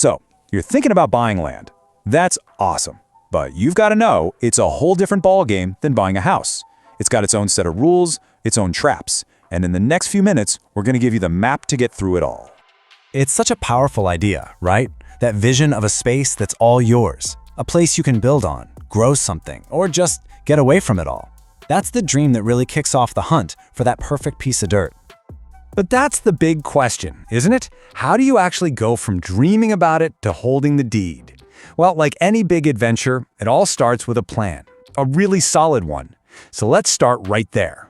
So, you're thinking about buying land. That's awesome. But you've got to know it's a whole different ballgame than buying a house. It's got its own set of rules, its own traps. And in the next few minutes, we're going to give you the map to get through it all. It's such a powerful idea, right? That vision of a space that's all yours. A place you can build on, grow something, or just get away from it all. That's the dream that really kicks off the hunt for that perfect piece of dirt. But that's the big question, isn't it? How do you actually go from dreaming about it to holding the deed? Well, like any big adventure, it all starts with a plan, a really solid one. So let's start right there.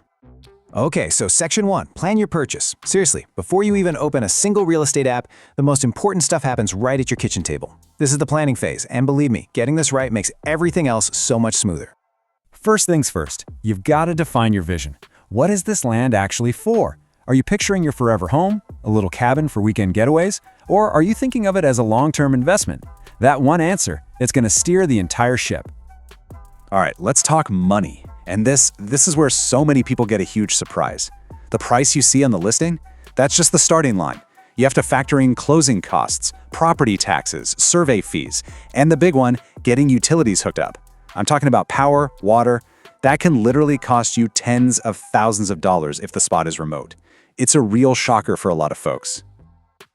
Okay, so Section 1, plan your purchase. Seriously, before you even open a single real estate app, the most important stuff happens right at your kitchen table. This is the planning phase, and believe me, getting this right makes everything else so much smoother. First things first, you've got to define your vision. What is this land actually for? Are you picturing your forever home, a little cabin for weekend getaways, or are you thinking of it as a long-term investment? That one answer that's going to steer the entire ship. All right, let's talk money. And this is where so many people get a huge surprise. The price you see on the listing, that's just the starting line. You have to factor in closing costs, property taxes, survey fees, and the big one, getting utilities hooked up. I'm talking about power, water. That can literally cost you tens of thousands of dollars if the spot is remote. It's a real shocker for a lot of folks.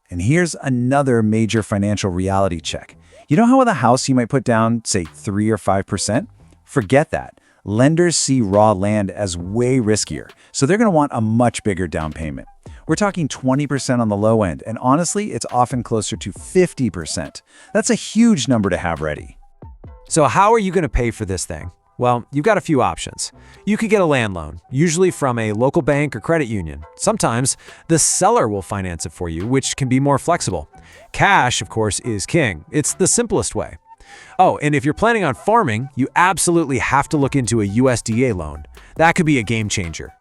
And here's another major financial reality check. You know how with a house you might put down, say, 3 or 5%? Forget that. Lenders see raw land as way riskier, so they're going to want a much bigger down payment. We're talking 20% on the low end, and honestly, it's often closer to 50%. That's a huge number to have ready. So how are you going to pay for this thing? Well, you've got a few options. You could get a land loan, usually from a local bank or credit union. Sometimes the seller will finance it for you, which can be more flexible. Cash, of course, is king. It's the simplest way. Oh, and if you're planning on farming, you absolutely have to look into a USDA loan. That could be a game changer.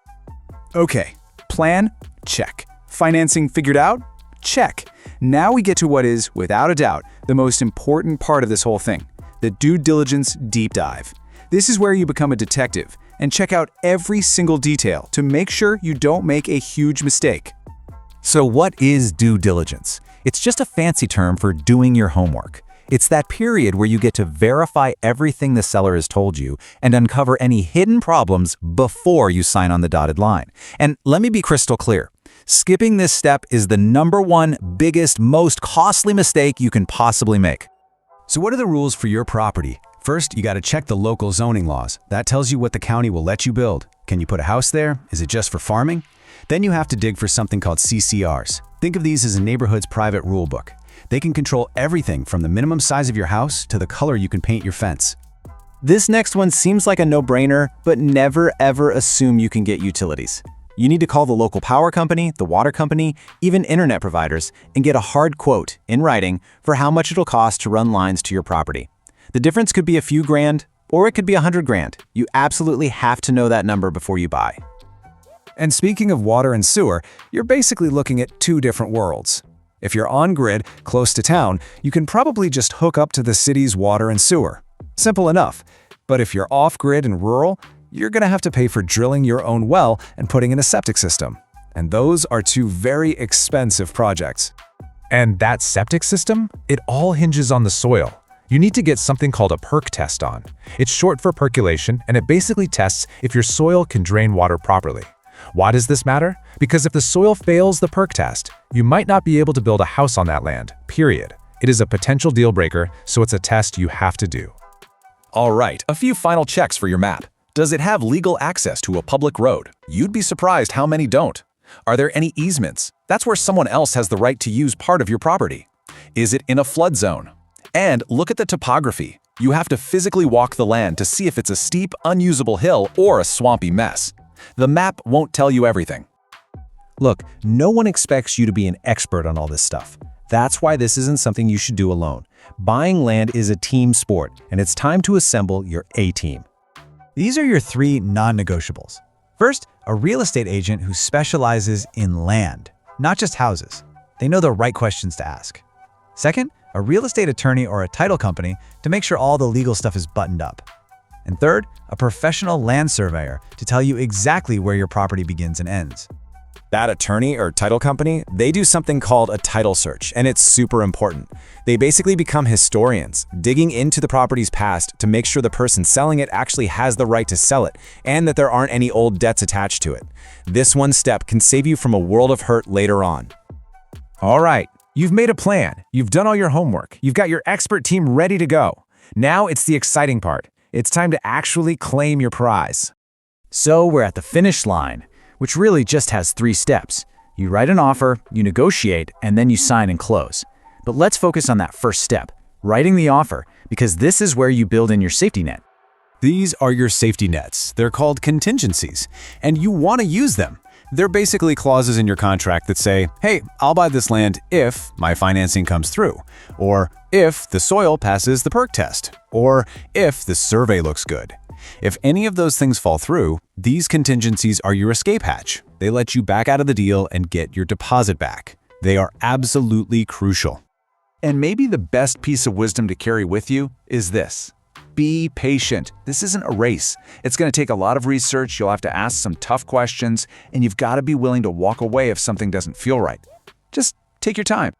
Okay, plan? Check. Financing figured out? Check. Now we get to what is, without a doubt, the most important part of this whole thing, the due diligence deep dive. This is where you become a detective and check out every single detail to make sure you don't make a huge mistake. So what is due diligence? It's just a fancy term for doing your homework. It's that period where you get to verify everything the seller has told you and uncover any hidden problems before you sign on the dotted line. And let me be crystal clear. Skipping this step is the #1 biggest, most costly mistake you can possibly make. So what are the rules for your property? First, you got to check the local zoning laws. That tells you what the county will let you build. Can you put a house there? Is it just for farming? Then you have to dig for something called CCRs. Think of these as a neighborhood's private rule book. They can control everything from the minimum size of your house to the color you can paint your fence. This next one seems like a no-brainer, but never ever assume you can get utilities. You need to call the local power company, the water company, even internet providers, and get a hard quote in writing for how much it'll cost to run lines to your property. The difference could be a few grand, or it could be 100 grand. You absolutely have to know that number before you buy. And speaking of water and sewer, you're basically looking at two different worlds. If you're on-grid, close to town, you can probably just hook up to the city's water and sewer. Simple enough. But if you're off-grid and rural, you're going to have to pay for drilling your own well and putting in a septic system. And those are two very expensive projects. And that septic system? It all hinges on the soil. You need to get something called a Perc test on. It's short for percolation, and it basically tests if your soil can drain water properly. Why does this matter? Because if the soil fails the Perc test, you might not be able to build a house on that land, period. It is a potential deal breaker, so it's a test you have to do. All right, a few final checks for your map. Does it have legal access to a public road? You'd be surprised how many don't. Are there any easements? That's where someone else has the right to use part of your property. Is it in a flood zone? And look at the topography. You have to physically walk the land to see if it's a steep, unusable hill or a swampy mess. The map won't tell you everything. Look, no one expects you to be an expert on all this stuff. That's why this isn't something you should do alone. Buying land is a team sport, and it's time to assemble your A-team. These are your 3 non-negotiables. First, a real estate agent who specializes in land, not just houses. They know the right questions to ask. Second, a real estate attorney or a title company to make sure all the legal stuff is buttoned up. And third, a professional land surveyor to tell you exactly where your property begins and ends. That attorney or title company, they do something called a title search, and it's super important. They basically become historians, digging into the property's past to make sure the person selling it actually has the right to sell it, and that there aren't any old debts attached to it. This one step can save you from a world of hurt later on. All right, you've made a plan, you've done all your homework, you've got your expert team ready to go. Now it's the exciting part. It's time to actually claim your prize. So we're at the finish line, which really just has 3 steps. You write an offer, you negotiate, and then you sign and close. But let's focus on that first step, writing the offer, because this is where you build in your safety net. These are your safety nets. They're called contingencies, and you want to use them. They're basically clauses in your contract that say, hey, I'll buy this land if my financing comes through, or if the soil passes the Perc test, or if the survey looks good. If any of those things fall through, these contingencies are your escape hatch. They let you back out of the deal and get your deposit back. They are absolutely crucial. And maybe the best piece of wisdom to carry with you is this. Be patient. This isn't a race. It's going to take a lot of research, you'll have to ask some tough questions, and you've got to be willing to walk away if something doesn't feel right. Just take your time.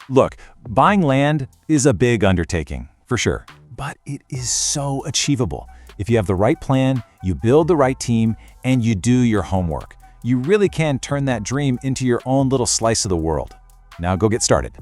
Look, buying land is a big undertaking, for sure, But it is so achievable. if you have the right plan, you build the right team, and you do your homework. You really can turn that dream into your own little slice of the world. Now go get started.